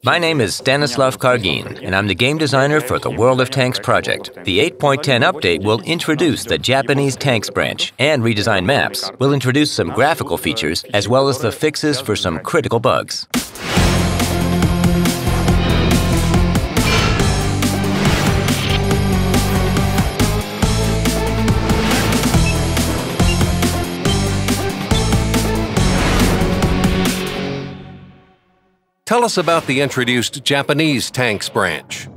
My name is Stanislav Kargin, and I'm the game designer for the World of Tanks project. The 8.10 update will introduce the Japanese tanks branch and redesign maps. We'll introduce some graphical features, as well as the fixes for some critical bugs. Tell us about the introduced Japanese tanks branch.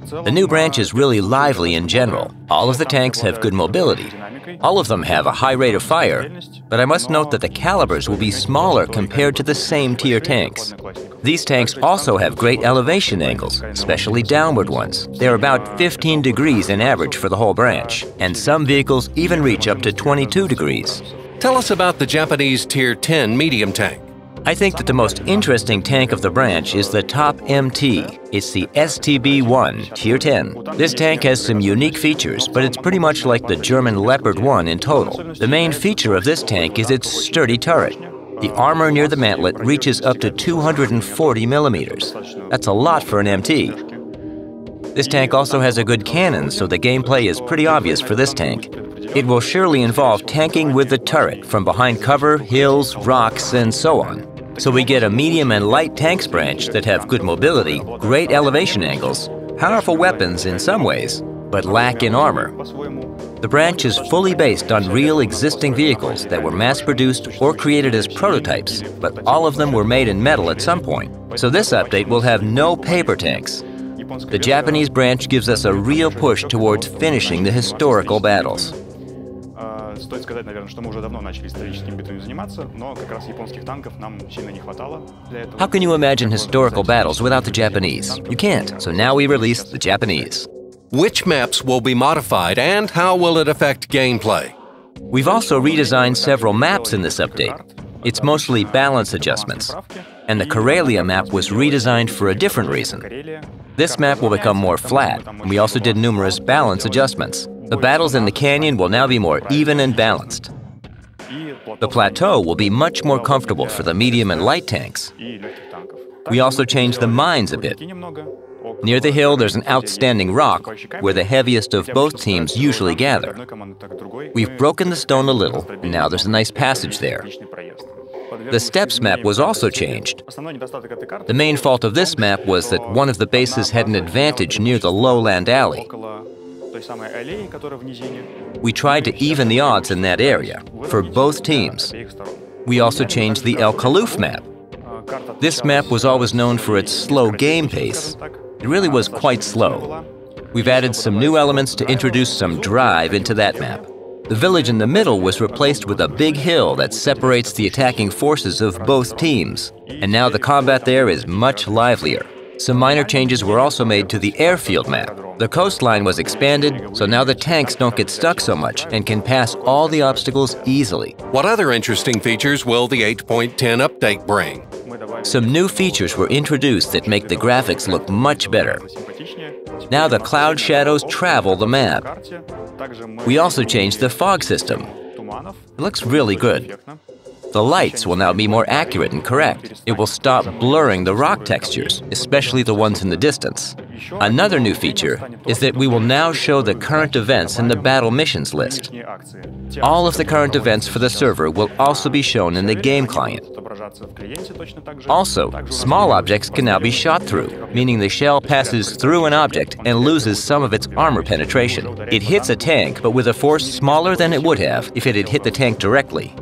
The new branch is really lively in general. All of the tanks have good mobility. All of them have a high rate of fire, but I must note that the calibers will be smaller compared to the same tier tanks. These tanks also have great elevation angles, especially downward ones. They're about 15 degrees in average for the whole branch, and some vehicles even reach up to 22 degrees. Tell us about the Japanese Tier 10 medium tank. I think that the most interesting tank of the branch is the Top MT. It's the STB-1 Tier 10. This tank has some unique features, but it's pretty much like the German Leopard 1 in total. The main feature of this tank is its sturdy turret. The armor near the mantlet reaches up to 240 millimeters. That's a lot for an MT. This tank also has a good cannon, so the gameplay is pretty obvious for this tank. It will surely involve tanking with the turret from behind cover, hills, rocks, and so on. So we get a medium and light tanks branch that have good mobility, great elevation angles, powerful weapons in some ways, but lack in armor. The branch is fully based on real existing vehicles that were mass-produced or created as prototypes, but all of them were made in metal at some point. So this update will have no paper tanks. The Japanese branch gives us a real push towards finishing the historical battles. Стоит сказать, наверное, что мы уже давно начали историческими битвами заниматься, но как раз японских танков нам сильно не хватало для этого. How can you imagine historical battles without the Japanese? You can't, so now we release the Japanese. Which maps will be modified and how will it affect gameplay? We've also redesigned several maps in this update. It's mostly balance adjustments. And the Karelia map was redesigned for a different reason. This map will become more flat, and we also did numerous balance adjustments. The battles in the canyon will now be more even and balanced. The plateau will be much more comfortable for the medium and light tanks. We also changed the mines a bit. Near the hill, there's an outstanding rock where the heaviest of both teams usually gather. We've broken the stone a little, and now there's a nice passage there. The steps map was also changed. The main fault of this map was that one of the bases had an advantage near the lowland alley. We tried to even the odds in that area, for both teams. We also changed the El Khaluf map. This map was always known for its slow game pace. It really was quite slow. We've added some new elements to introduce some drive into that map. The village in the middle was replaced with a big hill that separates the attacking forces of both teams. And now the combat there is much livelier. Some minor changes were also made to the airfield map. The coastline was expanded, so now the tanks don't get stuck so much and can pass all the obstacles easily. What other interesting features will the 8.10 update bring? Some new features were introduced that make the graphics look much better. Now the cloud shadows travel the map. We also changed the fog system. It looks really good. The lights will now be more accurate and correct. It will stop blurring the rock textures, especially the ones in the distance. Another new feature is that we will now show the current events in the battle missions list. All of the current events for the server will also be shown in the game client. Also, small objects can now be shot through, meaning the shell passes through an object and loses some of its armor penetration. It hits a tank, but with a force smaller than it would have if it had hit the tank directly.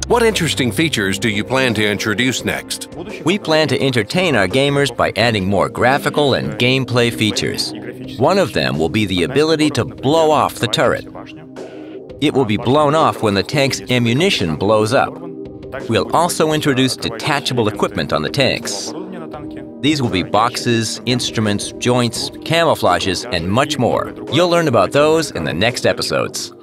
What interesting features do you plan to introduce next? We plan to entertain our gamers by adding more graphical and gameplay features. One of them will be the ability to blow off the turret. It will be blown off when the tank's ammunition blows up. We'll also introduce detachable equipment on the tanks. These will be boxes, instruments, joints, camouflages, and much more. You'll learn about those in the next episodes.